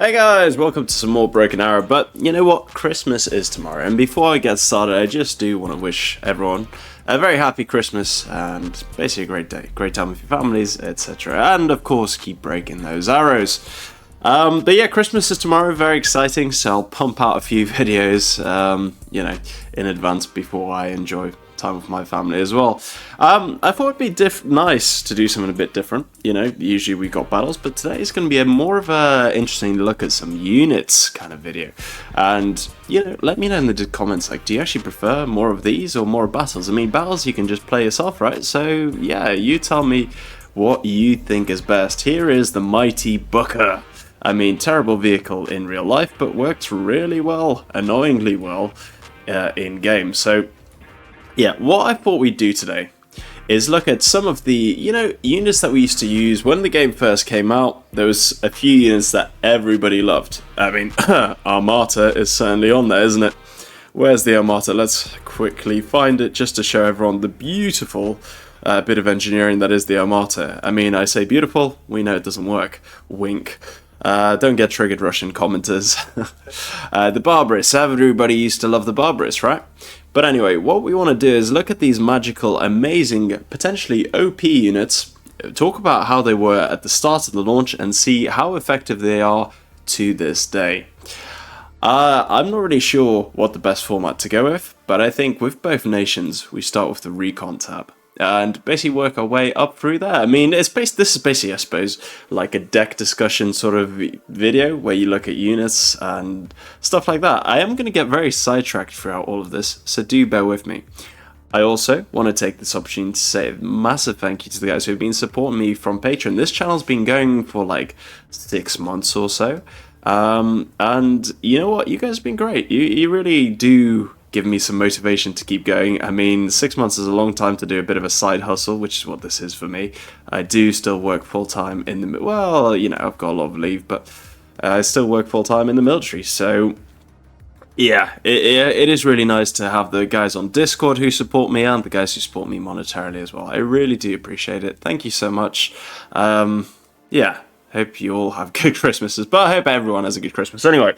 Hey guys, welcome to some more Broken Arrow, but you know what, Christmas is tomorrow, and before I get started, I just do want to wish everyone a very happy Christmas, and basically a great day, great time with your families, etc, and of course, keep breaking those arrows. But yeah, Christmas is tomorrow, very exciting, so I'll pump out a few videos, in advance before I enjoy time with my family as well. I thought it'd be nice to do something a bit different. Usually we got battles, but today is going to be a more of a interesting look at some units kind of video. And let me know in the comments, like, do you actually prefer more of these or more battles? I mean, battles you can just play yourself, right? So yeah, you tell me what you think is best. Here is the mighty Booker. I mean, terrible vehicle in real life, but works really well, annoyingly well, in game. So yeah, what I thought we'd do today is look at some of the, units that we used to use when the game first came out. There was a few units that everybody loved. I mean, Armata is certainly on there, isn't it? Where's the Armata? Let's quickly find it just to show everyone the beautiful bit of engineering that is the Armata. I mean, I say beautiful, we know it doesn't work. Wink. Don't get triggered, Russian commenters. The Barbarous. Everybody used to love the Barbarous, right? But anyway, what we want to do is look at these magical, amazing, potentially OP units, talk about how they were at the start of the launch, and see how effective they are to this day. I'm not really sure what the best format to go with, but I think with both nations, we start with the Recon tab and basically work our way up through there. I mean, this is basically, I suppose, like a deck discussion sort of video where you look at units and stuff like that. I am going to get very sidetracked throughout all of this, so do bear with me. I also want to take this opportunity to say a massive thank you to the guys who have been supporting me from Patreon. This channel's been going for like 6 months or so. And you know what? You guys have been great. You really do give me some motivation to keep going. I mean, 6 months is a long time to do a bit of a side hustle, which is what this is for me. I do still work full-time in the... Well, I've got a lot of leave, but I still work full-time in the military. So, yeah, it is really nice to have the guys on Discord who support me and the guys who support me monetarily as well. I really do appreciate it. Thank you so much. Yeah. Hope you all have good Christmases, but I hope everyone has a good Christmas. Anyway,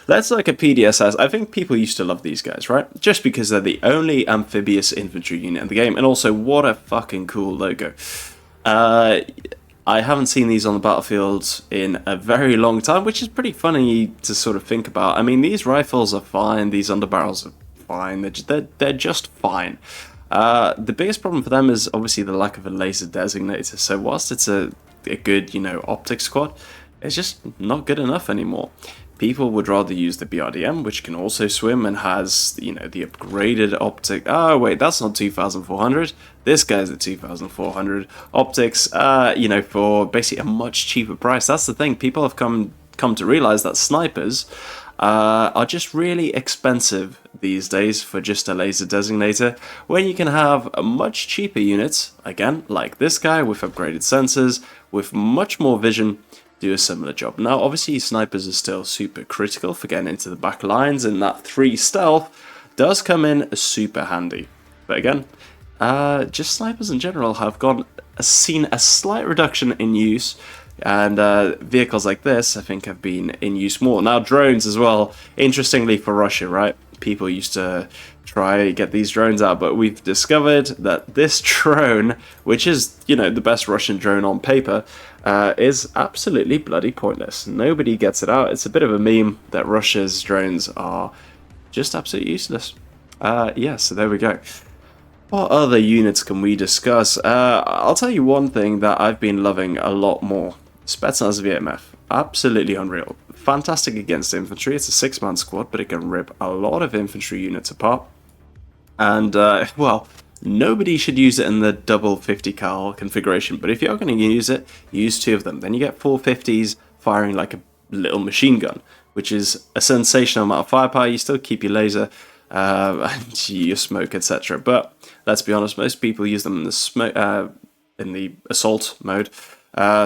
let's look at PDSS. I think people used to love these guys, right? Just because they're the only amphibious infantry unit in the game, and also what a fucking cool logo. I haven't seen these on the battlefield in a very long time, which is pretty funny to sort of think about. I mean, these rifles are fine, these underbarrels are fine, they're just fine. The biggest problem for them is obviously the lack of a laser designator, so whilst it's a good, optics squad, it's just not good enough anymore. People would rather use the BRDM, which can also swim and has, the upgraded optic. Oh, wait, that's not 2,400. This guy's at 2,400 optics, for basically a much cheaper price. That's the thing. People have come to realize that snipers are just really expensive these days for just a laser designator, when you can have a much cheaper units, again, like this guy with upgraded sensors, with much more vision, do a similar job. Now, obviously, snipers are still super critical for getting into the back lines, and that 3 stealth does come in super handy. But again, just snipers in general have seen a slight reduction in use, and vehicles like this, I think, have been in use more. Now, drones as well, interestingly for Russia, right? People used to try get these drones out, but we've discovered that this drone, which is, the best Russian drone on paper, is absolutely bloody pointless. Nobody gets it out. It's a bit of a meme that Russia's drones are just absolutely useless. Yeah, so there we go. What other units can we discuss? I'll tell you one thing that I've been loving a lot more. Spetsnaz VMF. Absolutely unreal. Fantastic against infantry. It's a 6-man squad, but it can rip a lot of infantry units apart. And, well, nobody should use it in the double 50 cal configuration, but if you're going to use it, use 2 of them. Then you get 450s firing like a little machine gun, which is a sensational amount of firepower. You still keep your laser, and your smoke, etc. But let's be honest, most people use them in the assault mode.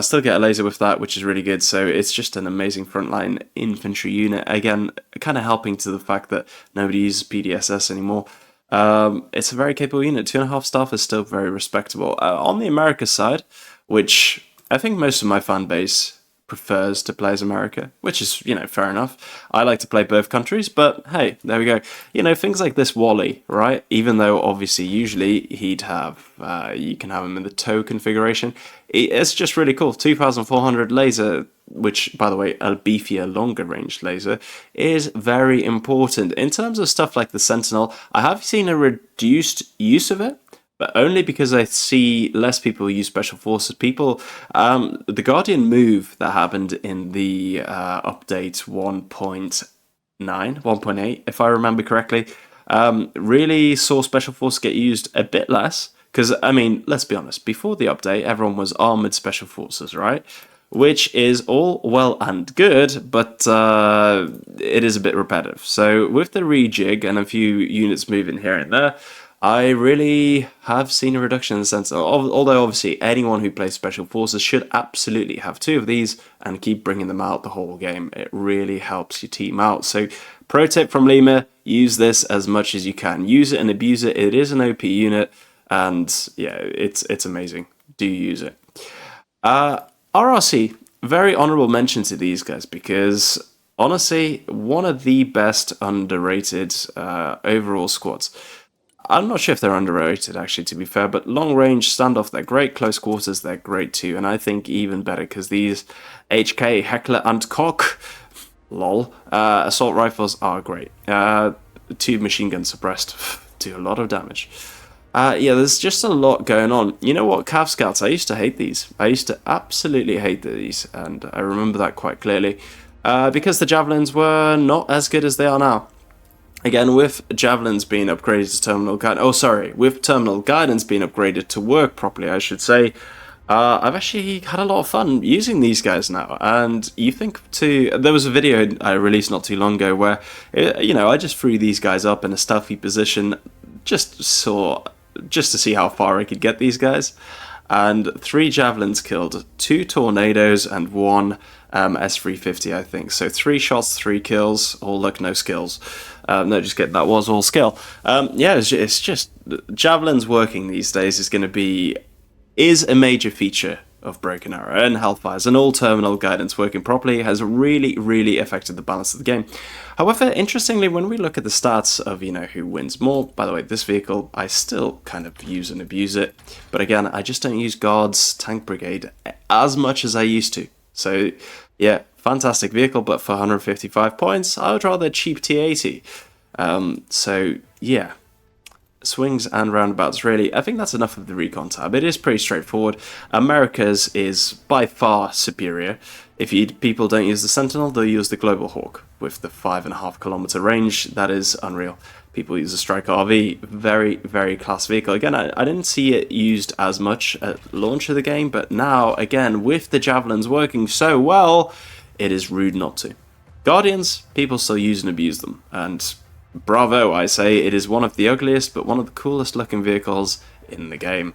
Still get a laser with that, which is really good. So it's just an amazing frontline infantry unit. Again, kind of helping to the fact that nobody uses PDSS anymore. It's a very capable unit. 2.5 staff is still very respectable. On the America side, which I think most of my fan base prefers to play as America, which is, fair enough. I like to play both countries, but hey, there we go. Things like this Wally, right? Even though obviously usually he'd have, you can have him in the tow configuration. It's just really cool. 2400 laser, which, by the way, a beefier, longer range laser, is very important. In terms of stuff like the Sentinel, I have seen a reduced use of it, but only because I see less people use Special Forces. The Guardian move that happened in the update 1.8, if I remember correctly, really saw Special Forces get used a bit less. Because, let's be honest, before the update, everyone was armored Special Forces, right? Which is all well and good, but it is a bit repetitive. So with the rejig and a few units moving here and there, I really have seen a reduction in the sense of, although obviously anyone who plays Special Forces should absolutely have 2 of these and keep bringing them out the whole game. It really helps your team out. So pro tip from Lima, use this as much as you can. Use it and abuse it. It is an OP unit, and yeah, it's amazing. Do use it. RRC, very honorable mention to these guys because honestly, one of the best underrated overall squads. I'm not sure if they're underrated, actually, to be fair, but long range standoff, they're great. Close quarters, they're great too. And I think even better because these HK, Heckler and Koch, lol, assault rifles are great. 2 machine guns suppressed, do a lot of damage. Yeah, there's just a lot going on. You know what, Cav Scouts, I used to hate these. I used to absolutely hate these, and I remember that quite clearly. Because the Javelins were not as good as they are now. Again, with Javelins being upgraded to terminal guidance, with terminal guidance being upgraded to work properly, I should say, I've actually had a lot of fun using these guys now. And you think there was a video I released not too long ago where, I just threw these guys up in a stealthy position, just to see how far I could get these guys. And 3 Javelins killed, 2 Tornadoes, and 1 S350, I think. So 3 shots, 3 kills, all luck, no skills. No, just kidding, that was all skill. Yeah, it's just Javelins working these days is a major feature of Broken Arrow and Hellfires, and all terminal guidance working properly has really, really affected the balance of the game. However, interestingly, when we look at the stats of, who wins more, by the way, this vehicle, I still kind of use and abuse it, but again, I just don't use Guards, Tank Brigade as much as I used to. So, yeah, fantastic vehicle, but for 155 points, I would rather a cheap T80. So, yeah. Swings and roundabouts, really. I think that's enough of the Recon tab. It is pretty straightforward. America's is by far superior. If people don't use the Sentinel, they'll use the Global Hawk with the 5.5 kilometer range. That is unreal. People use the Striker RV. Very, very class vehicle. Again, I didn't see it used as much at launch of the game, but now, again, with the Javelins working so well, it is rude not to. Guardians, people still use and abuse them, and bravo, I say. It is one of the ugliest, but one of the coolest looking vehicles in the game.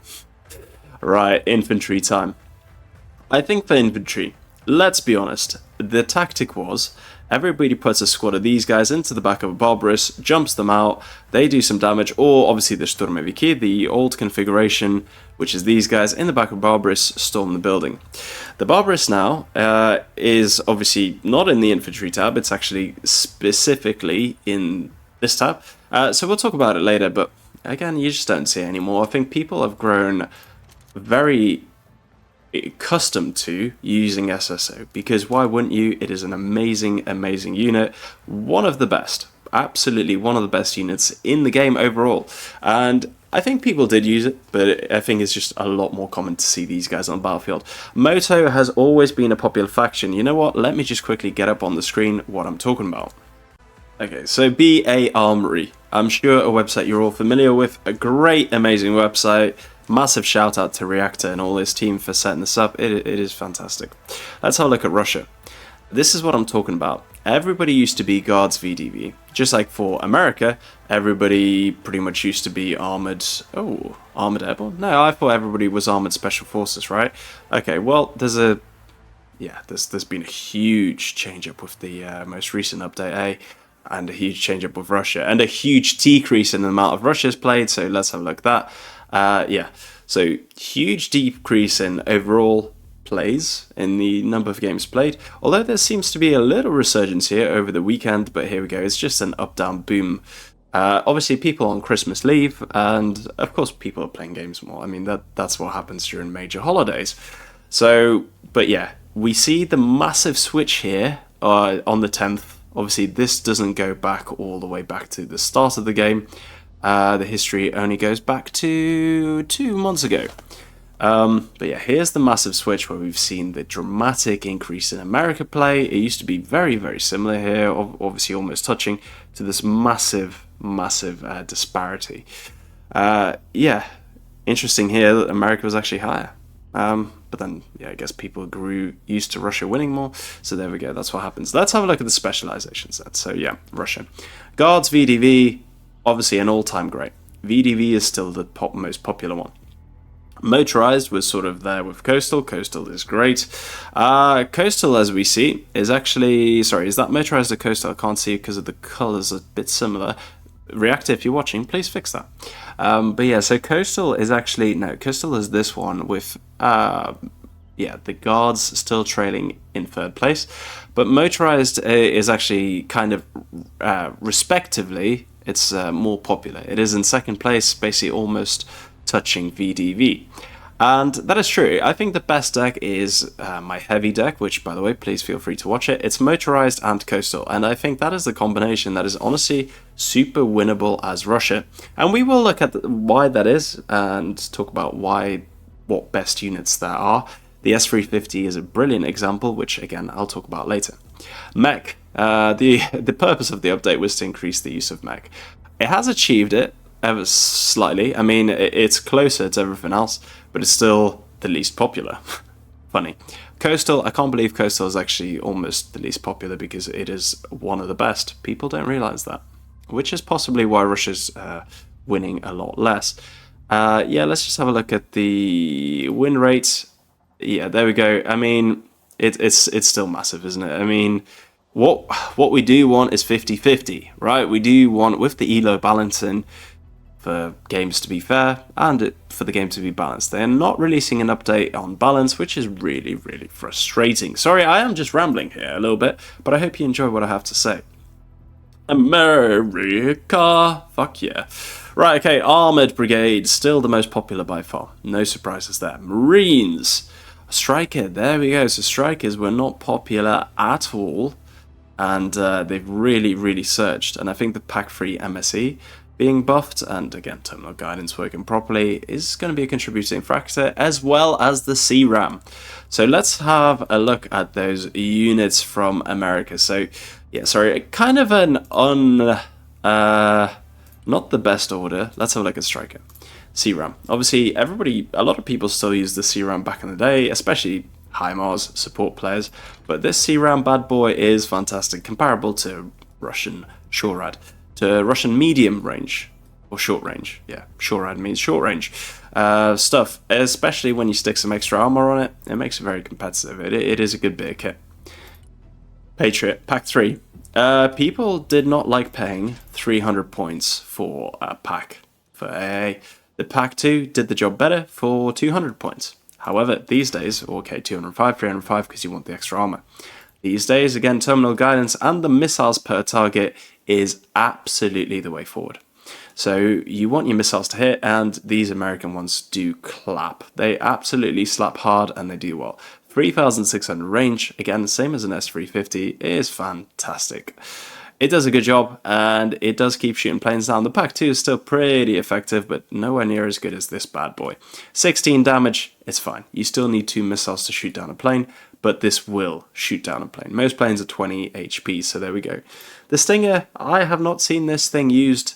Right, infantry time. I think for infantry, let's be honest, the tactic was everybody puts a squad of these guys into the back of a Barbarous, jumps them out, they do some damage, or obviously the Sturmoviki, the old configuration, which is these guys in the back of Barbarous, storm the building. The Barbarous now is obviously not in the infantry tab, it's actually specifically in this tab. So we'll talk about it later, but again, you just don't see it anymore. I think people have grown very accustomed to using SSO, because why wouldn't you? It is an amazing, amazing unit. One of the best. Absolutely one of the best units in the game overall. And I think people did use it, but I think it's just a lot more common to see these guys on the battlefield. Moto has always been a popular faction. You know what? Let me just quickly get up on the screen what I'm talking about. Okay, so BA Armory. I'm sure a website you're all familiar with. A great, amazing website. Massive shout out to Reactor and all his team for setting this up. It is fantastic. Let's have a look at Russia. This is what I'm talking about. Everybody used to be Guards VDV. Just like for America, everybody pretty much used to be armored... Oh, armored airborne? No, I thought everybody was armored special forces, right? Okay, well, there's been a huge change up with the most recent update, and a huge change up with Russia, and a huge decrease in the amount of Russia's played, so let's have a look at that. Yeah, so huge decrease in overall plays, in the number of games played, although there seems to be a little resurgence here over the weekend, but here we go, it's just an up-down boom. Obviously people on Christmas leave, and of course people are playing games more. I mean, that's what happens during major holidays. So, but yeah, we see the massive switch here on the 10th. Obviously this doesn't go back all the way back to the start of the game. The history only goes back to 2 months ago. But yeah, here's the massive switch where we've seen the dramatic increase in America play. It used to be very, very similar here, obviously almost touching, to this massive disparity. Yeah, interesting here that America was actually higher. But then, yeah, I guess people grew used to Russia winning more. So there we go, that's what happens. Let's have a look at the specializations then. So yeah, Russia. Guards, VDV, obviously an all-time great. VDV is still the most popular one. Motorized was sort of there with Coastal. Coastal is great. Coastal, as we see, is actually... Sorry, is that Motorized or Coastal? I can't see because of the colours a bit similar. Reactor, if you're watching, please fix that. But yeah, so Coastal is actually... No, Coastal is this one with... yeah, the Guards still trailing in 3rd place. But Motorized is actually kind of... respectively, it's more popular. It is in 2nd place, basically almost... touching VDV, and that is true. I think the best deck is my heavy deck, which, by the way, please feel free to watch it. It's Motorized and Coastal, and I think that is the combination that is honestly super winnable as Russia, and we will look at why that is and talk about what best units there are. The S350 is a brilliant example, which again I'll talk about later. Mech. The purpose of the update was to increase the use of mech. It has achieved it ever slightly. I mean, it's closer to everything else, but it's still the least popular. Funny. Coastal, I can't believe Coastal is actually almost the least popular because it is one of the best. People don't realize that, which is possibly why Russia's winning a lot less. Yeah, let's just have a look at the win rates. Yeah, there we go. I mean, it's still massive, isn't it? I mean, what we do want is 50-50, right? We do want, with the elo balancing, for games to be fair and for the game to be balanced. They're not releasing an update on balance, which is really, really frustrating. Sorry, I am just rambling here a little bit, but I hope you enjoy what I have to say. America, fuck yeah. Right, okay, Armoured Brigade, still the most popular by far. No surprises there. Marines, Striker, there we go. So Strikers were not popular at all, and they've really, really surged. And I think the pack-free MSE being buffed, and again, terminal guidance working properly, is going to be a contributing factor, as well as the CRAM. So let's have a look at those units from America. So, yeah, sorry, kind of an not the best order. Let's have a look at Striker. CRAM. Obviously, a lot of people still use the CRAM back in the day, especially HIMARS support players, but this CRAM bad boy is fantastic, comparable to Russian SHORAD. To Russian medium range, or short range, yeah, SHORAD means short range stuff, especially when you stick some extra armor on it. It makes it very competitive. It is a good bit of kit. Patriot, pack 3. People did not like paying 300 points for a pack for AA. The pack 2 did the job better for 200 points. However, these days, okay, 205, 305 because you want the extra armor. These days, again, terminal guidance and the missiles per target is absolutely the way forward. So you want your missiles to hit, and these American ones do clap. They absolutely slap hard, and they do well. 3,600 range, again, same as an S350, is fantastic. It does a good job, and it does keep shooting planes down. The pack 2 is still pretty effective, but nowhere near as good as this bad boy. 16 damage, it's fine. You still need 2 missiles to shoot down a plane, but this will shoot down a plane. Most planes are 20 HP, so there we go. The Stinger, I have not seen this thing used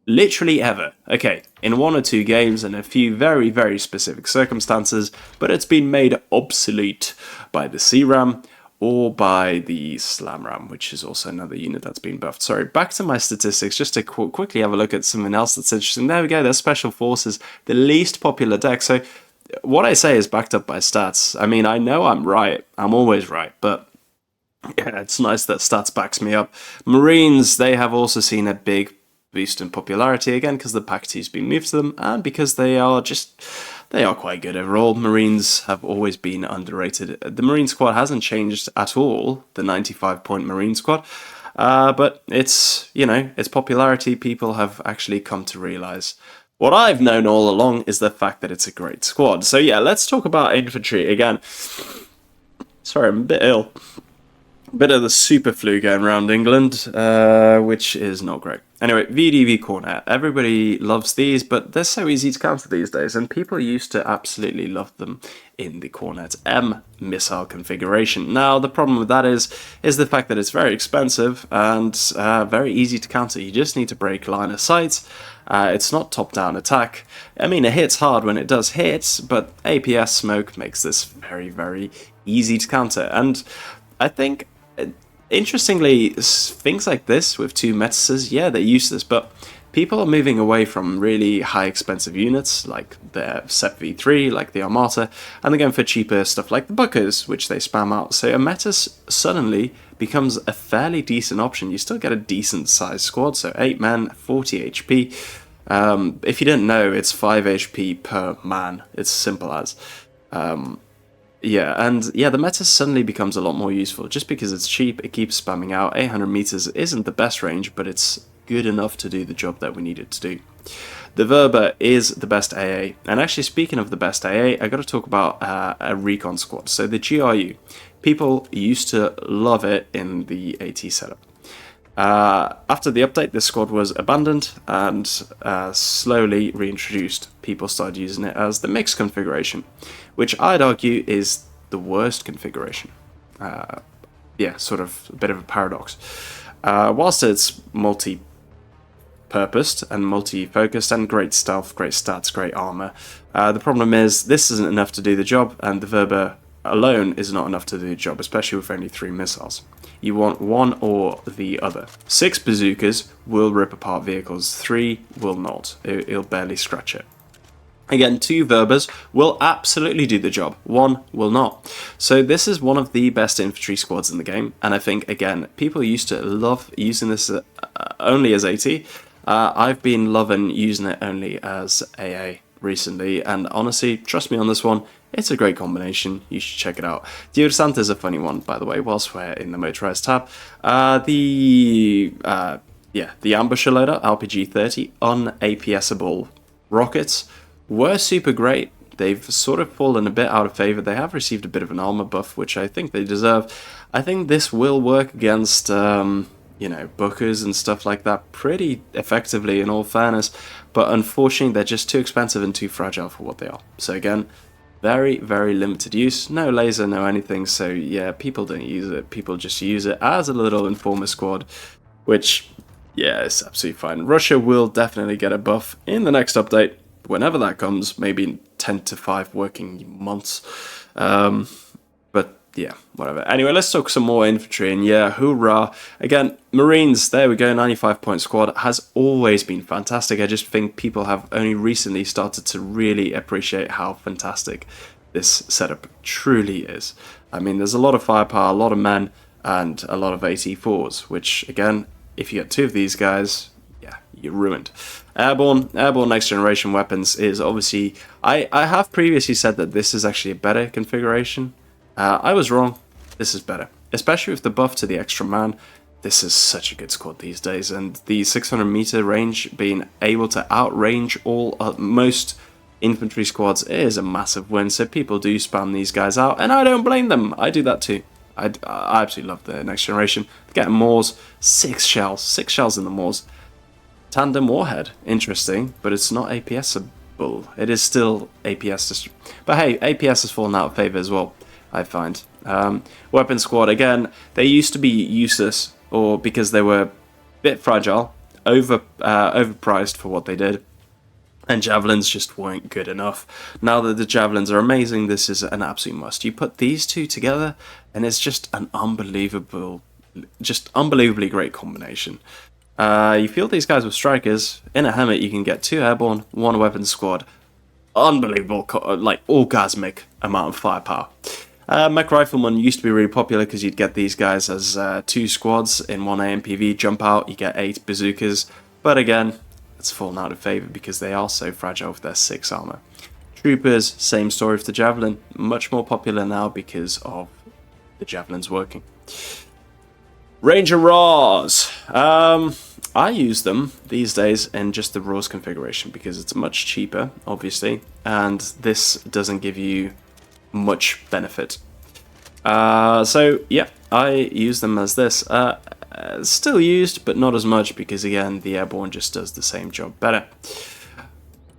literally ever. Okay, in 1 or 2 games and a few very, very specific circumstances, but it's been made obsolete by the CRAM or by the SlamRAM, which is also another unit that's been buffed. Sorry, back to my statistics, just to quickly have a look at something else that's interesting. There we go, there's Special Forces, the least popular deck. So what I say is backed up by stats. I mean, I know I'm right. I'm always right, but yeah, it's nice that stats backs me up. Marines, they have also seen a big boost in popularity, again, because the pack 2's been moved to them, and because they are just... they are quite good overall. Marines have always been underrated. The Marine squad hasn't changed at all, the 95-point Marine squad, but its popularity people have actually come to realize. What I've known all along is the fact that it's a great squad. So yeah, let's talk about infantry again. Sorry, I'm a bit ill. Bit of the super flu going around England, which is not great. Anyway, VDV Cornet. Everybody loves these, but they're so easy to counter these days, and people used to absolutely love them in the Cornet M missile configuration. Now, the problem with that is the fact that it's very expensive and very easy to counter. You just need to break line of sight. It's not top-down attack. I mean, it hits hard when it does hit, but APS smoke makes this very, very easy to counter. And I think, interestingly, things like this with 2 Metises, yeah, they're useless, but people are moving away from really high expensive units like the Set V3, like the Armata, and they're going for cheaper stuff like the Buckers, which they spam out. So a Metis suddenly becomes a fairly decent option. You still get a decent sized squad, so 8 men, 40 HP. If you didn't know, it's 5 HP per man. It's simple as. The Metis suddenly becomes a lot more useful. Just because it's cheap, it keeps spamming out. 800 meters isn't the best range, but it's good enough to do the job that we need it to do. The Verba is the best AA. And actually, speaking of the best AA, I got to talk about a Recon squad. So the GRU. People used to love it in the AT setup. After the update, this squad was abandoned and slowly reintroduced. People started using it as the mixed configuration, which I'd argue is the worst configuration. Sort of a bit of a paradox. Whilst it's multi-purposed and multi-focused and great stealth, great stats, great armor, the problem is this isn't enough to do the job, and the Verba alone is not enough to do the job, especially with only 3 missiles. You want one or the other. 6 bazookas will rip apart vehicles, 3 will not. It'll barely scratch it. Again, 2 Verbas will absolutely do the job, 1 will not. So this is one of the best infantry squads in the game, and I think, again, people used to love using this only as AT. I've been loving using it only as AA recently, and honestly, trust me on this one, it's a great combination. You should check it out. The Ursanta is a funny one, by the way, whilst we're in the motorized tab. The Ambusher Loader, RPG-30, un-APS-able rockets were super great. They've sort of fallen a bit out of favor. They have received a bit of an armor buff, which I think they deserve. I think this will work against, Bookers and stuff like that pretty effectively, in all fairness. But unfortunately, they're just too expensive and too fragile for what they are. So again, very, very limited use. No laser, no anything. So yeah, people don't use it. People just use it as a little informer squad, which, yeah, is absolutely fine. Russia will definitely get a buff in the next update, whenever that comes, maybe in 10 to 5 working months. But yeah, whatever. Anyway, let's talk some more infantry, and yeah, hoorah. Again, Marines, there we go, 95-point squad, has always been fantastic. I just think people have only recently started to really appreciate how fantastic this setup truly is. I mean, there's a lot of firepower, a lot of men, and a lot of AT4s, which, again, if you get 2 of these guys, yeah, you're ruined. Airborne next generation weapons is obviously, I have previously said that this is actually a better configuration. I was wrong. This is better, especially with the buff to the extra man. This is such a good squad these days, and the 600 meter range, being able to outrange most infantry squads, is a massive win. So people do spam these guys out, and I don't blame them. I do that too. I absolutely love the next generation. Getting Moors, 6 shells in the Moors. Tandem warhead, interesting, but it's not APS-able. It is still APS, but hey, APS has fallen out of favor as well, I find. Weapon squad, again, they used to be useless, or because they were a bit fragile, overpriced for what they did, and javelins just weren't good enough. Now that the javelins are amazing, this is an absolute must. You put these 2 together, and it's just an unbelievably great combination. You field these guys with strikers. In a helmet, you can get 2 airborne, 1 weapon squad. Unbelievable, like orgasmic amount of firepower. Mech Rifleman used to be really popular because you'd get these guys as 2 squads in 1 AMPV, jump out, you get 8 bazookas. But again, it's fallen out of favor because they are so fragile with their 6 armor. Troopers, same story for the Javelin. Much more popular now because of the Javelin's working. Ranger Raws. I use them these days in just the Raws configuration because it's much cheaper, obviously, and this doesn't give you much benefit. So yeah, I use them as this. Still used, but not as much because again, the Airborne just does the same job better.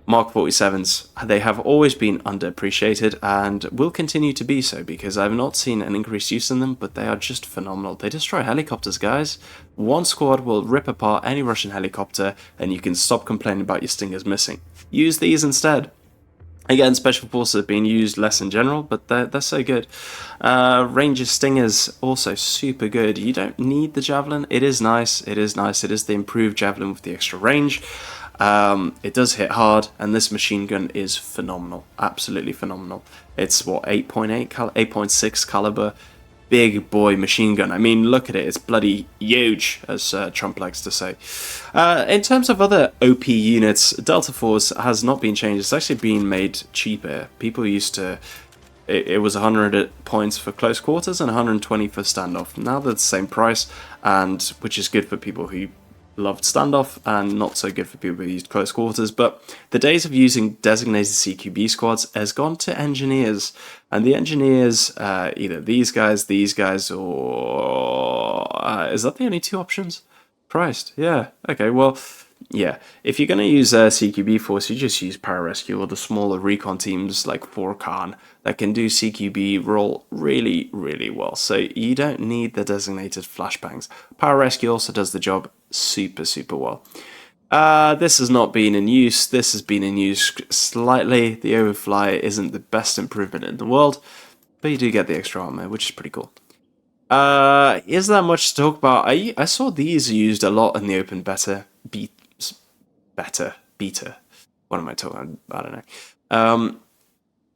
Mark 47s, they have always been underappreciated and will continue to be so because I've not seen an increased use in them, but they are just phenomenal. They destroy helicopters, guys. One squad will rip apart any Russian helicopter and you can stop complaining about your Stingers missing. Use these instead. Again, Special Forces have been used less in general, but they're so good. Ranger Stingers, also super good. You don't need the Javelin. It is nice. It is nice. It is the improved Javelin with the extra range. It does hit hard, and this machine gun is phenomenal. Absolutely phenomenal. It's, what, 8.6 caliber? Big boy machine gun. I mean, look at it. It's bloody huge, as Trump likes to say. In terms of other OP units, Delta Force has not been changed. It's actually been made cheaper. People used to... It was 100 points for close quarters and 120 for standoff. Now they're the same price, and which is good for people who loved standoff and not so good for people who used close quarters. But the days of using designated CQB squads has gone to engineers, and the engineers, either these guys, or is that the only two options? Christ, yeah, okay, well, yeah, if you're going to use CQB force, you just use pararescue or the smaller recon teams like Khan that can do CQB roll really, really well. So you don't need the designated flashbangs. Pararescue also does the job super, super well. This has not been in use. This has been in use slightly. The overfly isn't the best improvement in the world, but you do get the extra armor, which is pretty cool. Isn't that much to talk about? I saw these used a lot in the open beta. Beta. What am I talking about? I don't know.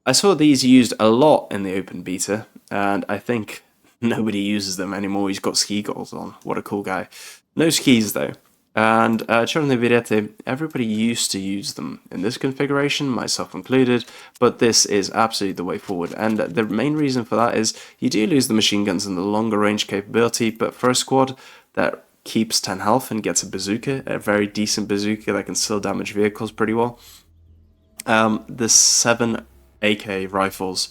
I saw these used a lot in the open beta, and I think nobody uses them anymore. He's got ski goggles on. What a cool guy. No skis, though. And Children of Videte, everybody used to use them in this configuration, myself included, but this is absolutely the way forward. And the main reason for that is you do lose the machine guns and the longer range capability, but for a squad that keeps 10 health and gets a bazooka, a very decent bazooka that can still damage vehicles pretty well. The 7 AK rifles,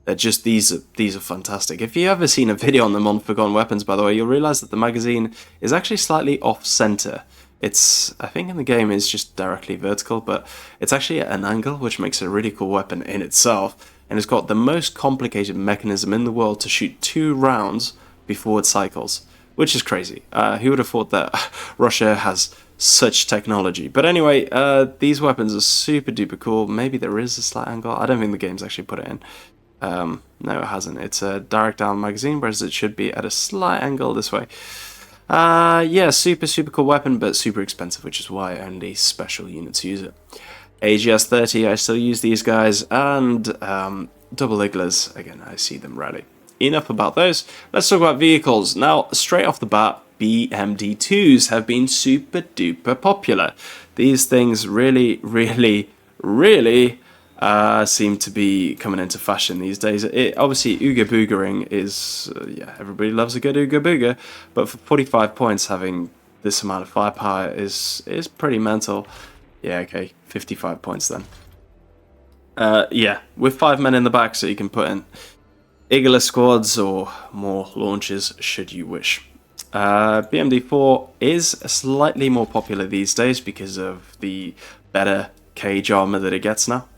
they're just these are fantastic. If you've ever seen a video on them on Forgotten Weapons, by the way, you'll realize that the magazine is actually slightly off center. It's, I think in the game it's just directly vertical, but it's actually at an angle, which makes it a really cool weapon in itself. And it's got the most complicated mechanism in the world to shoot 2 rounds before it cycles, which is crazy. Who would have thought that Russia has such technology? But anyway, these weapons are super duper cool. Maybe there is a slight angle. I don't think the game's actually put it in. No, it hasn't. It's a direct down magazine, whereas it should be at a slight angle this way. Yeah, super cool weapon, but super expensive, which is why only special units use it. AGS-30, I still use these guys, and double Iglas, again, I see them rarely. Enough about those. Let's talk about vehicles. Now, straight off the bat, BMD2s have been super duper popular. These things really seem to be coming into fashion these days. Obviously, Ooga Boogering is, yeah, everybody loves a good Ooga Booga, but for 45 points, having this amount of firepower is pretty mental. Yeah, okay, 55 points then. Yeah, with 5 men in the back, so you can put in Igla squads or more launches should you wish. BMD4 is slightly more popular these days because of the better cage armor that it gets now.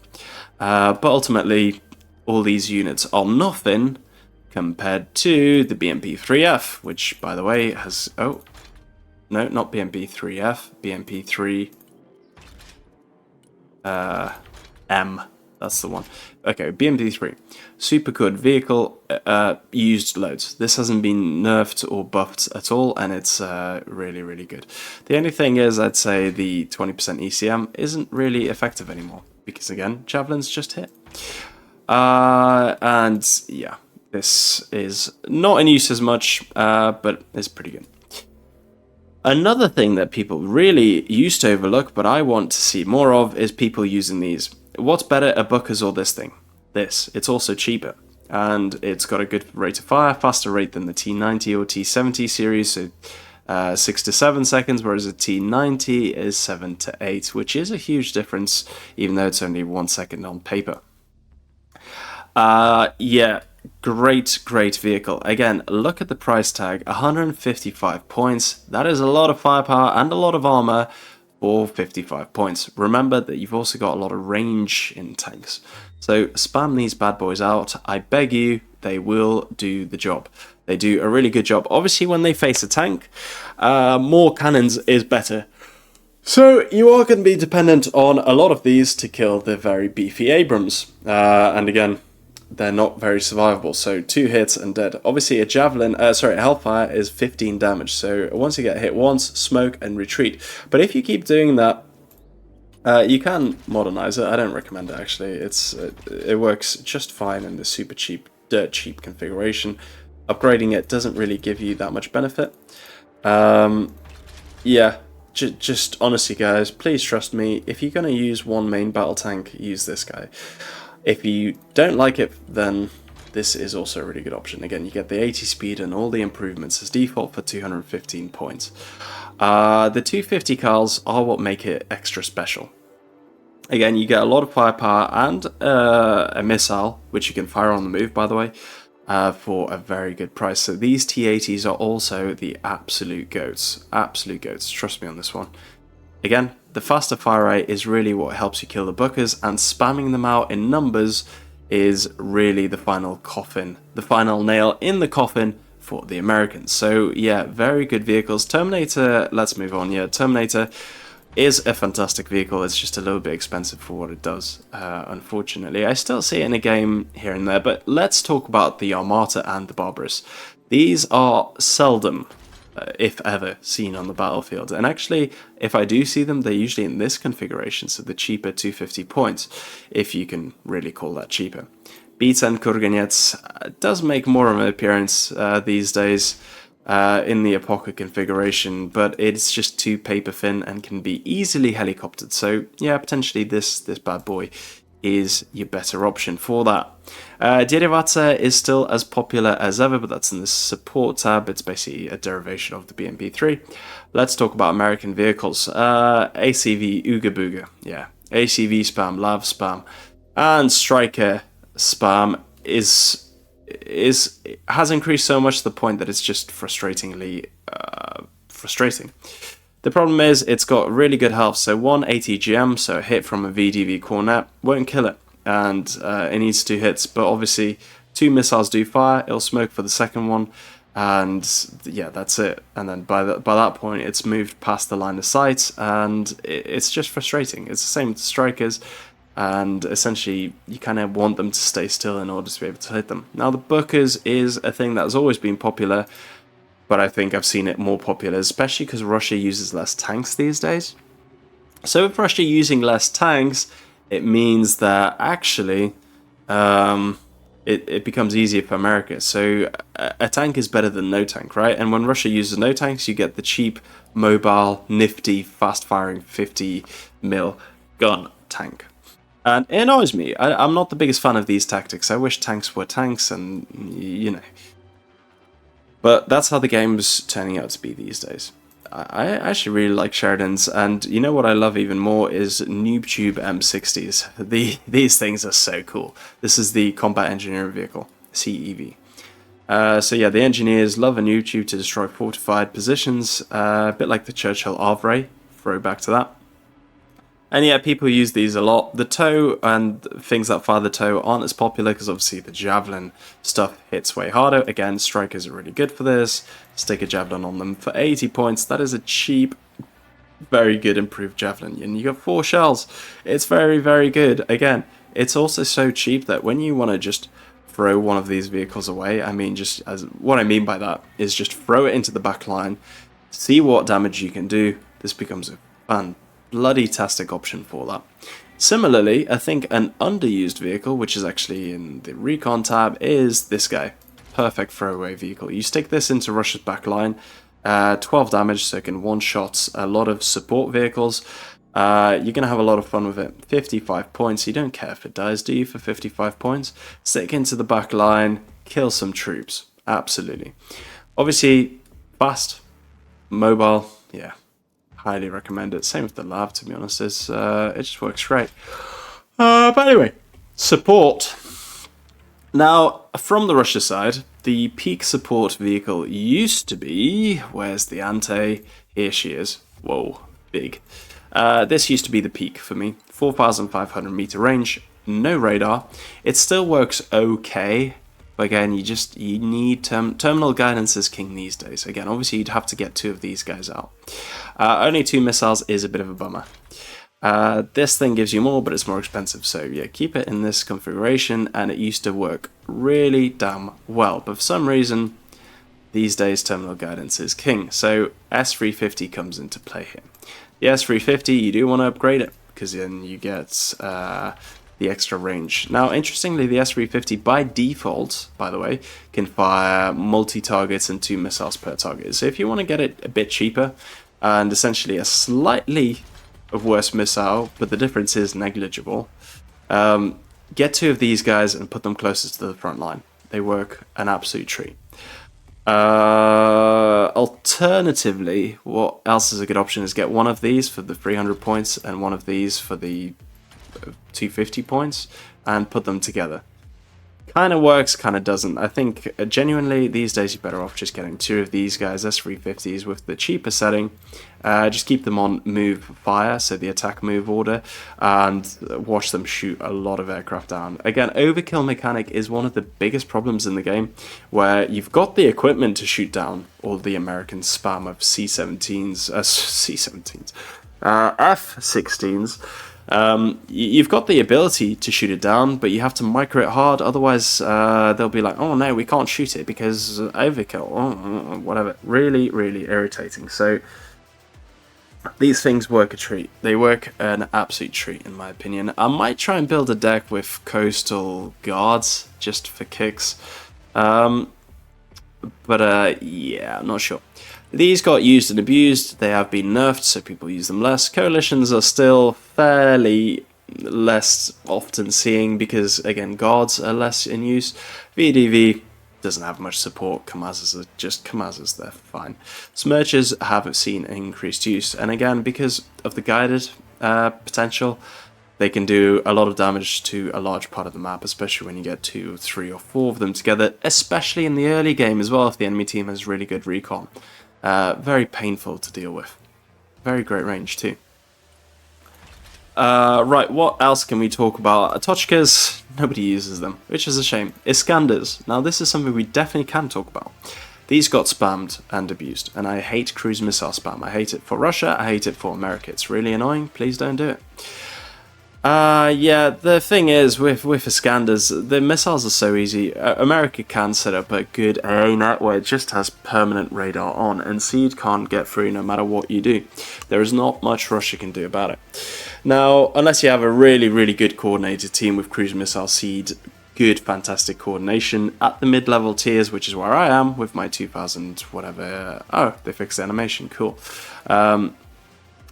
But ultimately, all these units are nothing compared to the BMP-3F, which, by the way, has... Oh, no, not BMP-3F, BMP-3M. That's the one. Okay, BMP-3. Super good vehicle, used loads. This hasn't been nerfed or buffed at all, and it's really good. The only thing is, I'd say the 20% ECM isn't really effective anymore, because again, Javelins just hit. And yeah, this is not in use as much, but it's pretty good. Another thing that people really used to overlook, but I want to see more of, is people using these. what's better, a Booker's or this thing? This. It's also cheaper. And it's got a good rate of fire, faster rate than the T90 or T70 series, so 6 to 7 seconds, whereas a T90 is 7 to 8, which is a huge difference, even though it's only 1 second on paper. Yeah, great vehicle. Again, look at the price tag, 155 points. That is a lot of firepower and a lot of armor for 55 points. Remember that you've also got a lot of range in tanks. So spam these bad boys out. I beg you, they will do the job. They do a really good job. Obviously, when they face a tank, more cannons is better. So you are going to be dependent on a lot of these to kill the very beefy Abrams. And again, they're not very survivable, so 2 hits and dead. Obviously, a Hellfire is 15 damage, so once you get hit once, smoke and retreat. But if you keep doing that, you can modernize it. I don't recommend it, actually. It works just fine in the super cheap, dirt cheap configuration. Upgrading it doesn't really give you that much benefit. Yeah, just honestly, guys, please trust me. If you're going to use one main battle tank, use this guy. If you don't like it, then this is also a really good option. Again, you get the 80 speed and all the improvements as default for 215 points. The 250 cals are what make it extra special. Again, you get a lot of firepower and a missile, which you can fire on the move, by the way, for a very good price. So these T80s are also the absolute goats. Absolute goats. Trust me on this one. Again, the faster fire rate is really what helps you kill the Bookers, and spamming them out in numbers is really the final coffin, the final nail in the coffin for the Americans. So yeah, very good vehicles. Terminator, let's move on. Yeah, Terminator is a fantastic vehicle. It's just a little bit expensive for what it does, unfortunately. I still see it in a game here and there, but let's talk about the Armata and the Barbarous. These are seldom, if ever, seen on the battlefield. And actually, if I do see them, they're usually in this configuration, so the cheaper 250 points, if you can really call that cheaper. B10 Kurganets does make more of an appearance these days in the Apoca configuration, but it's just too paper thin and can be easily helicoptered. So yeah, potentially this bad boy is your better option for that. Derivace is still as popular as ever, but that's in the support tab. It's basically a derivation of the BMP3. Let's talk about American vehicles. ACV Ooga Booga, yeah. ACV spam, Lav spam, and Striker spam has increased so much to the point that it's just frustratingly frustrating. The problem is it's got really good health, so 1 ATGM, so a hit from a VDV cornet, won't kill it, and it needs 2 hits, but obviously 2 missiles do fire, it'll smoke for the second one, and yeah, that's it. And then by that point, it's moved past the line of sight, and it's just frustrating. It's the same with the Strikers, and essentially you kind of want them to stay still in order to be able to hit them. Now, the Bookers is a thing that has always been popular, but I think I've seen it more popular, especially because Russia uses less tanks these days. So with Russia using less tanks, it means that actually it becomes easier for America. So a tank is better than no tank, right? And when Russia uses no tanks, you get the cheap, mobile, nifty, fast-firing 50mm gun tank. And it annoys me. I'm not the biggest fan of these tactics. I wish tanks were tanks, and you know. But that's how the game's turning out to be these days. I actually really like Sheridans, and you know what I love even more is NoobTube M60s. These things are so cool. This is the Combat Engineering Vehicle, CEV. So yeah, the engineers love a NoobTube to destroy fortified positions, a bit like the Churchill Avray, throwback to that. And yeah, people use these a lot. The TOW and things that fire the TOW aren't as popular because obviously the Javelin stuff hits way harder. Again, Strikers are really good for this. Stick a Javelin on them for 80 points. That is a cheap, very good improved Javelin. And you got 4 shells. It's very, very good. Again, it's also so cheap that when you want to just throw one of these vehicles away, I mean, what I mean by that is just throw it into the back line, see what damage you can do. This becomes a fun bloody-tastic option for that. Similarly, I think an underused vehicle, which is actually in the Recon tab, is this guy. Perfect throwaway vehicle. You stick this into Russia's backline, 12 damage, so it can one-shot a lot of support vehicles. You're going to have a lot of fun with it. 55 points. You don't care if it dies, do you, for 55 points? Stick into the back line, kill some troops. Absolutely. Obviously, fast, mobile, yeah. Highly recommend it. Same with the Lav, to be honest. It just works great. But anyway, support. Now, from the Russia side, the peak support vehicle used to be... Where's the Ante? Here she is. Whoa, big. This used to be the peak for me. 4,500 meter range, no radar. It still works okay. But again, you need terminal guidance is king these days. Again, obviously you'd have to get 2 of these guys out. Only 2 missiles is a bit of a bummer. This thing gives you more, but it's more expensive. So yeah, keep it in this configuration, and it used to work really damn well. But for some reason, these days terminal guidance is king. So S350 comes into play here. The S350, you do want to upgrade it, because then you get the extra range. Now, interestingly, the S350 by default, by the way, can fire multi-targets and 2 missiles per target. So if you want to get it a bit cheaper, and essentially a slightly of worse missile, but the difference is negligible, get 2 of these guys and put them closest to the front line. They work an absolute treat. Alternatively, what else is a good option is get 1 of these for the 300 points and 1 of these for the 250 points and put them together. Kind of works, kind of doesn't. I think genuinely these days you're better off just getting 2 of these guys, S350s, with the cheaper setting. Just keep them on move fire, so the attack move order, and watch them shoot a lot of aircraft down. Again, overkill mechanic is one of the biggest problems in the game, where you've got the equipment to shoot down all the American spam of C-17s, F-16s. You've got the ability to shoot it down, but you have to micro it hard, otherwise they'll be like, oh no, we can't shoot it because overkill, whatever. Really, really irritating. So these things work a treat. They work an absolute treat, in my opinion. I might try and build a deck with coastal guards, just for kicks. Yeah, I'm not sure. These got used and abused. They have been nerfed, so people use them less. Coalitions are still fairly less often seeing because, again, guards are less in use. VDV doesn't have much support. Kamazes are just Kamazes, they're fine. Smirchers have seen increased use, and again, because of the guided potential, they can do a lot of damage to a large part of the map, especially when you get 2, 3, or 4 of them together, especially in the early game as well if the enemy team has really good recon. Very painful to deal with. Very great range too. Right, what else can we talk about? Atochkas, nobody uses them, which is a shame. Iskanders, now this is something we definitely can talk about. These got spammed and abused, and I hate cruise missile spam. I hate it for Russia, I hate it for America. It's really annoying, please don't do it. Yeah, the thing is, with Iskanders, the missiles are so easy. America can set up a good AA net where it just has permanent radar on, and Seed can't get through no matter what you do. There is not much Russia can do about it. Now, unless you have a really, really good coordinated team with cruise missile Seed, good, fantastic coordination at the mid-level tiers, which is where I am with my 2000 whatever. Oh, they fixed the animation, cool.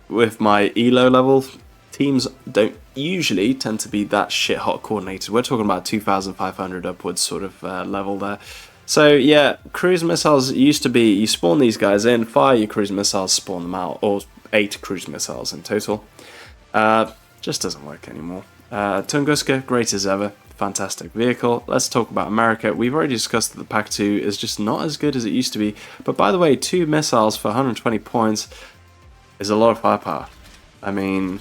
With my ELO level, teams don't usually tend to be that shit hot coordinated. We're talking about 2,500 upwards sort of level there. So yeah, cruise missiles used to be, you spawn these guys in, fire your cruise missiles, spawn them out, or 8 cruise missiles in total. Just doesn't work anymore. Tunguska, great as ever, fantastic vehicle. Let's talk about America. We've already discussed that the Pack 2 is just not as good as it used to be, but by the way, 2 missiles for 120 points is a lot of firepower. I mean,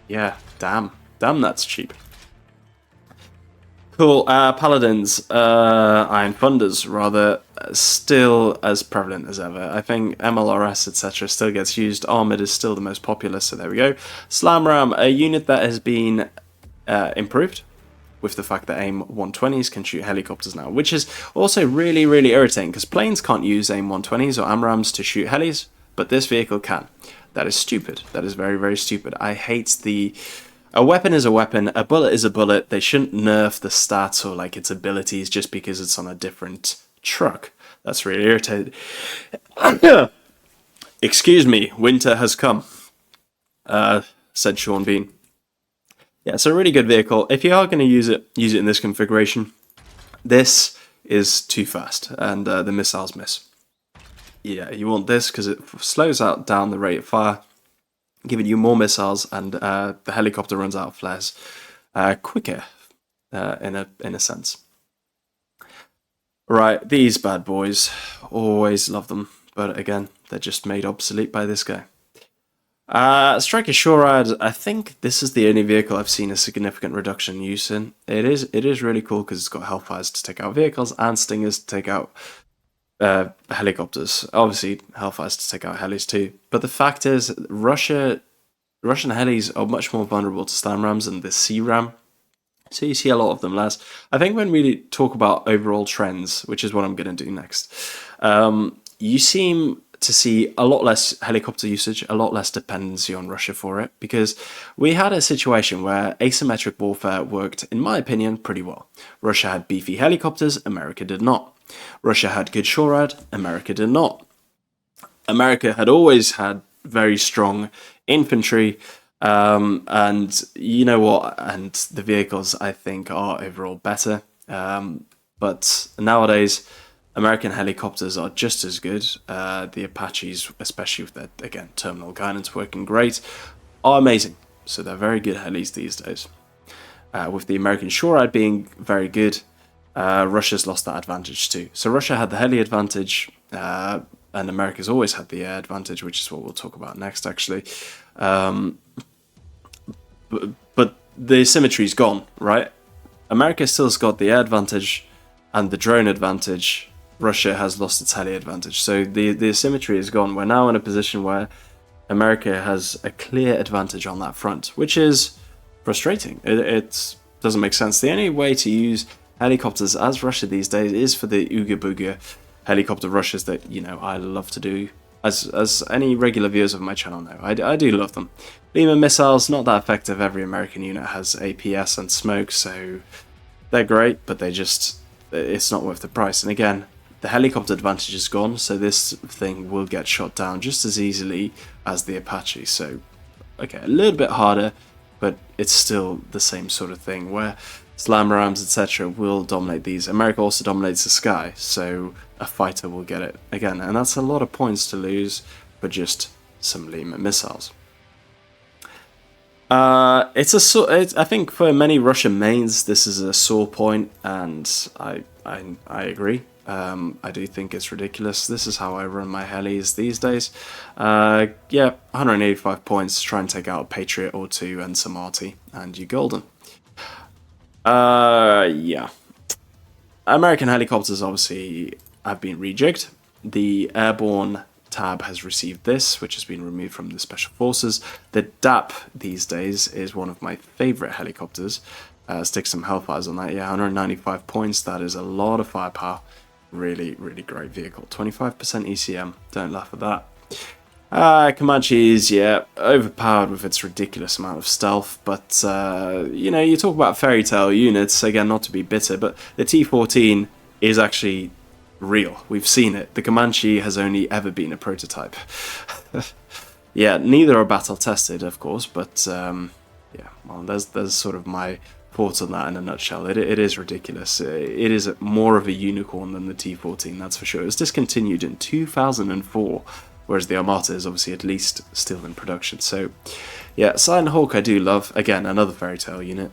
yeah, damn that's cheap. Cool, Paladins, Iron Thunders, rather, still as prevalent as ever. I think MLRS, etc. still gets used. Armored is still the most popular, so there we go. Slam Ram, a unit that has been improved with the fact that AIM 120s can shoot helicopters now, which is also really, really irritating, because planes can't use AIM 120s or AMRAMs to shoot helis, but this vehicle can. That is stupid. That is very, very stupid. I hate the... A weapon is a weapon, a bullet is a bullet. They shouldn't nerf the stats or like its abilities just because it's on a different truck. That's really irritating. Excuse me, winter has come. said Sean Bean. Yeah, it's a really good vehicle. If you are going to use it in this configuration. This is too fast, and the missiles miss. Yeah, you want this because it slows down the rate of fire, giving you more missiles, and the helicopter runs out of flares quicker, in a sense. Right, these bad boys, always love them, but again, they're just made obsolete by this guy. Striker Shorad, I think this is the only vehicle I've seen a significant reduction in use in. It is really cool because it's got Hellfires to take out vehicles and Stingers to take out helicopters. Obviously, Hellfires to take out helis too. But the fact is, Russian helis are much more vulnerable to Slam Rams than the Sea Ram. So you see a lot of them less. I think when we talk about overall trends, which is what I'm going to do next, you seem to see a lot less helicopter usage, a lot less dependency on Russia for it, because we had a situation where asymmetric warfare worked, in my opinion, pretty well. Russia had beefy helicopters, America did not. Russia had good SHORAD, America did not. America had always had very strong infantry, and you know what, and the vehicles I think are overall better, but nowadays American helicopters are just as good. The Apaches, especially with their, again, terminal guidance working great, are amazing. So they're very good helis these days. With the American SHORAD being very good, Russia's lost that advantage too. So Russia had the heli advantage, and America's always had the air advantage, which is what we'll talk about next, actually. But the asymmetry's gone, right? America still's got the air advantage and the drone advantage. Russia has lost its heli advantage. So the asymmetry is gone. We're now in a position where America has a clear advantage on that front, which is frustrating. It doesn't make sense. The only way to use helicopters as Russia these days is for the Ooga Booga helicopter rushes that, you know, I love to do. As any regular viewers of my channel know, I do love them. Lima missiles, not that effective. Every American unit has APS and smoke, so they're great, but it's not worth the price. And again, the helicopter advantage is gone, so this thing will get shot down just as easily as the Apache. So, okay, a little bit harder, but it's still the same sort of thing, where Slam Rams, etc. will dominate these. America also dominates the sky, so a fighter will get it again, and that's a lot of points to lose for just some Lima missiles. I think for many Russian mains, this is a sore point, and I agree. I do think it's ridiculous. This is how I run my helis these days. Yeah, 185 points, try and take out a Patriot or two and some RT, and you're golden. Yeah. American helicopters obviously have been rejigged. The airborne tab has received this, which has been removed from the Special Forces. The DAP these days is one of my favourite helicopters. Stick some Hellfires on that. Yeah, 195 points. That is a lot of firepower. Really, really great vehicle. 25% ECM. Don't laugh at that. Comanches, yeah, overpowered with its ridiculous amount of stealth, but, you know, you talk about fairy tale units, again, not to be bitter, but the T-14 is actually real. We've seen it. The Comanche has only ever been a prototype. Yeah, neither are battle-tested, of course, but, yeah, well, there's sort of my thoughts on that in a nutshell. It is ridiculous. It is more of a unicorn than the T-14, that's for sure. It was discontinued in 2004. Whereas the Armata is obviously at least still in production. So, yeah, Silent Hawk I do love. Again, another fairy tale unit.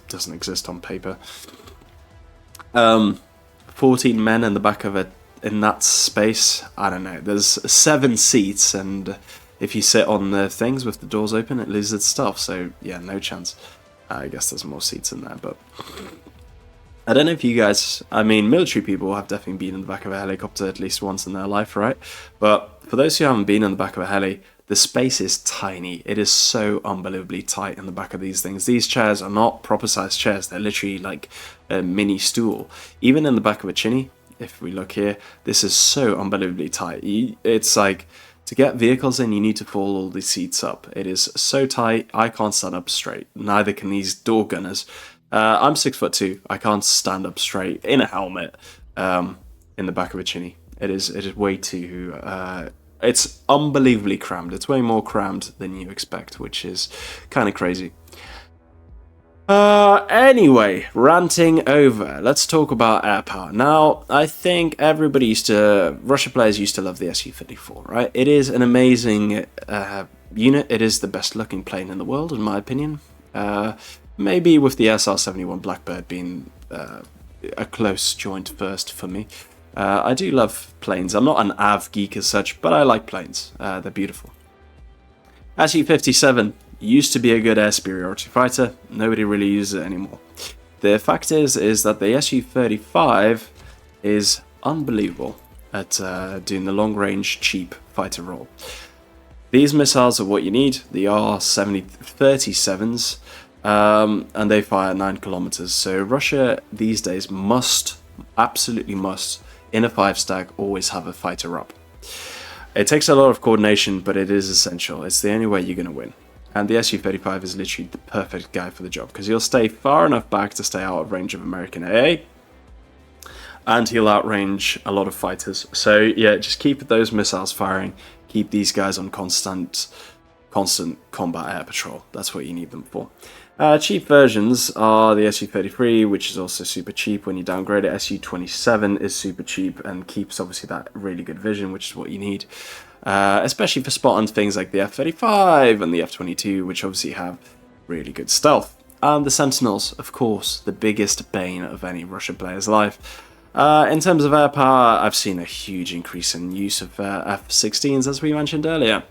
Doesn't exist on paper. 14 men in the back of it, in that space. I don't know. There's 7 seats, and if you sit on the things with the doors open, it loses its stuff. So, yeah, no chance. I guess there's more seats in there, but I don't know if you guys, I mean, military people have definitely been in the back of a helicopter at least once in their life, right? But for those who haven't been in the back of a heli, the space is tiny. It is so unbelievably tight in the back of these things. These chairs are not proper sized chairs. They're literally like a mini stool. Even in the back of a Chinny, if we look here, this is so unbelievably tight. It's like, to get vehicles in, you need to pull all these seats up. It is so tight, I can't stand up straight. Neither can these door gunners. I'm 6'2". I can't stand up straight in a helmet in the back of a Chinny. It is way too It's unbelievably crammed. It's way more crammed than you expect, which is kind of crazy. Anyway, ranting over. Let's talk about air power. Now, I think Russia players used to love the Su-34, right? It is an amazing unit. It is the best looking plane in the world, in my opinion. Maybe with the SR-71 Blackbird being a close joint first for me. I do love planes. I'm not an AV geek as such, but I like planes. They're beautiful. Su-57 used to be a good air superiority fighter. Nobody really uses it anymore. The fact is that the Su-35 is unbelievable at doing the long-range, cheap fighter role. These missiles are what you need. The R-37s, and they fire 9 kilometers. So Russia these days absolutely must, in a 5-stack, always have a fighter up. It takes a lot of coordination, but it is essential. It's the only way you're going to win. And the Su-35 is literally the perfect guy for the job, because he'll stay far enough back to stay out of range of American AA, and he'll outrange a lot of fighters. So yeah, just keep those missiles firing, keep these guys on constant combat air patrol. That's what you need them for. Cheap versions are the Su-33, which is also super cheap when you downgrade it. Su-27 is super cheap and keeps obviously that really good vision, which is what you need. Especially for spotting things like the F-35 and the F-22, which obviously have really good stealth. And the Sentinels, of course, the biggest bane of any Russian player's life. In terms of air power, I've seen a huge increase in use of F-16s, as we mentioned earlier.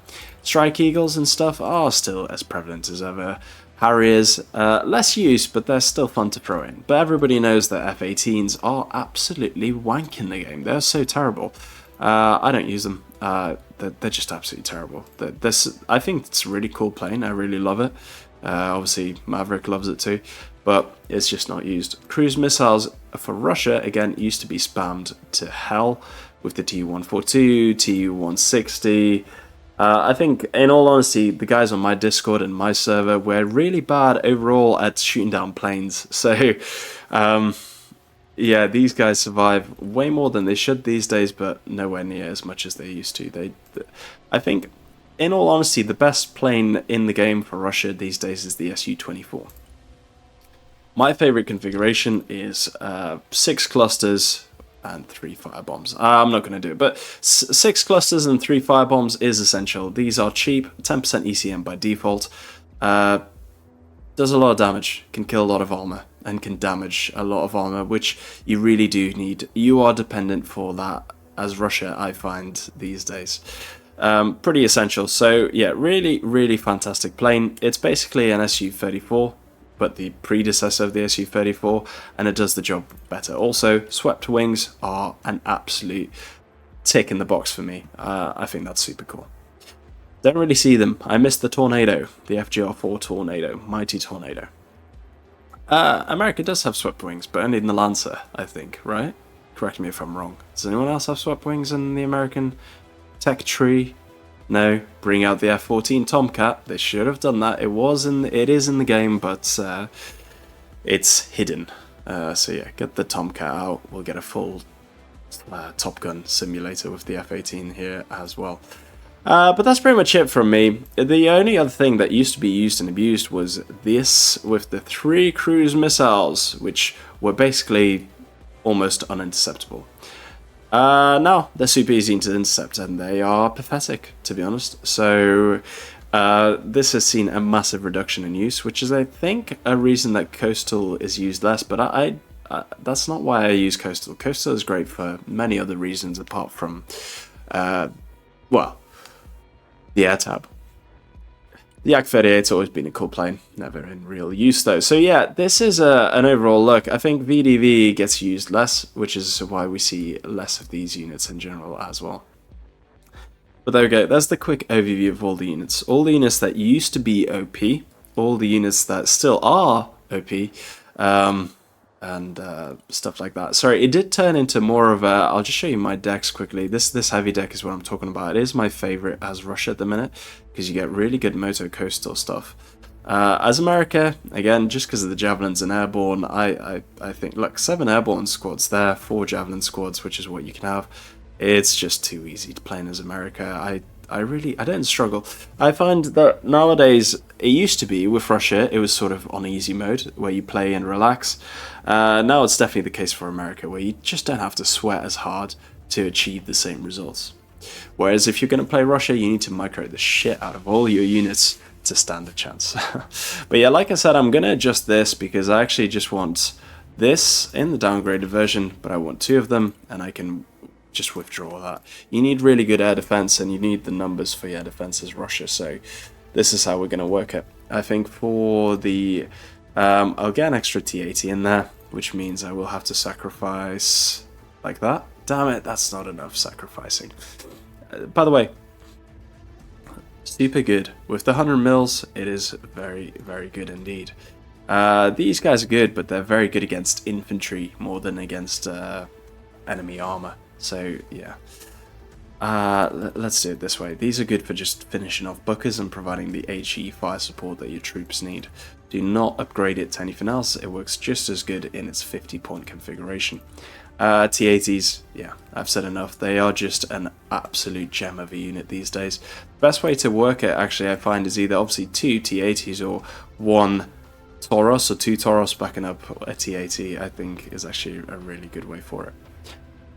Strike Eagles and stuff are still as prevalent as ever. Harriers, less use, but they're still fun to throw in. But everybody knows that F-18s are absolutely wank in the game. They're so terrible. I don't use them. They're just absolutely terrible. I think it's a really cool plane. I really love it. Obviously, Maverick loves it too, but it's just not used. Cruise missiles for Russia, again, used to be spammed to hell with the Tu-142, Tu-160. I think, in all honesty, the guys on my Discord and my server were really bad overall at shooting down planes. So, yeah, these guys survive way more than they should these days, but nowhere near as much as they used to. I think, in all honesty, the best plane in the game for Russia these days is the Su-24. My favorite configuration is 6 clusters and 3 firebombs. I'm not going to do it, but 6 clusters and 3 firebombs is essential. These are cheap, 10% ECM by default. Does a lot of damage, can kill a lot of armor, and can damage a lot of armor, which you really do need. You are dependent for that, as Russia, I find, these days. Pretty essential. So yeah, really, really fantastic plane. It's basically an Su-34, but the predecessor of the Su-34, and it does the job better. Also, swept wings are an absolute tick in the box for me. I think that's super cool. Don't really see them. I missed the Tornado, the FGR-4 Tornado, mighty Tornado. America does have swept wings, but only in the Lancer, I think, right? Correct me if I'm wrong. Does anyone else have swept wings in the American tech tree? No, bring out the F-14 Tomcat. They should have done that. It is in the game, but it's hidden. So yeah, get the Tomcat out. We'll get a full Top Gun simulator with the F-18 here as well. But that's pretty much it from me. The only other thing that used to be used and abused was this with the 3 cruise missiles, which were basically almost uninterceptable. Now, they're super easy to intercept, and they are pathetic, to be honest. So, this has seen a massive reduction in use, which is, I think, a reason that Coastal is used less, but that's not why I use Coastal. Coastal is great for many other reasons, apart from, well, the air tab. The Yak-38's always been a cool plane, never in real use though. So yeah, this is an overall look. I think VDV gets used less, which is why we see less of these units in general as well. But there we go, that's the quick overview of all the units. All the units that used to be OP, all the units that still are OP, and stuff like that. Sorry, it did turn into more of a... I'll just show you my decks quickly. This heavy deck is what I'm talking about. It is my favorite as Russia at the minute, because you get really good Moto Coastal stuff. As America, again, just because of the Javelins and Airborne, I think, look, 7 Airborne squads there, 4 Javelin squads, which is what you can have. It's just too easy to play in as America. I don't struggle. I find that nowadays, it used to be with Russia, it was sort of on easy mode where you play and relax. Now it's definitely the case for America, where you just don't have to sweat as hard to achieve the same results. Whereas if you're going to play Russia, you need to micro the shit out of all your units to stand a chance. But yeah, like I said, I'm going to adjust this because I actually just want this in the downgraded version, but I want 2 of them, and I can just withdraw that. You need really good air defense, and you need the numbers for your air defense as Russia, so this is how we're going to work it. I think for the... I'll get an extra T80 in there, which means I will have to sacrifice like that. Damn it, that's not enough sacrificing. By the way, super good. With the 100 mils, it is very, very good indeed. These guys are good, but they're very good against infantry more than against enemy armor. So, yeah. Let's do it this way. These are good for just finishing off bunkers and providing the HE fire support that your troops need. Do not upgrade it to anything else. It works just as good in its 50-point configuration. T80s, yeah, I've said enough. They are just an absolute gem of a unit these days. The best way to work it, actually, I find, is either obviously 2 T80s or 1 Tauros, or 2 Tauros backing up a T80, I think is actually a really good way for it.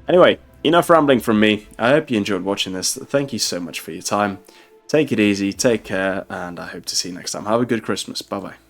Anyway, enough rambling from me. I hope you enjoyed watching this. Thank you so much for your time. Take it easy, take care, and I hope to see you next time. Have a good Christmas. Bye-bye.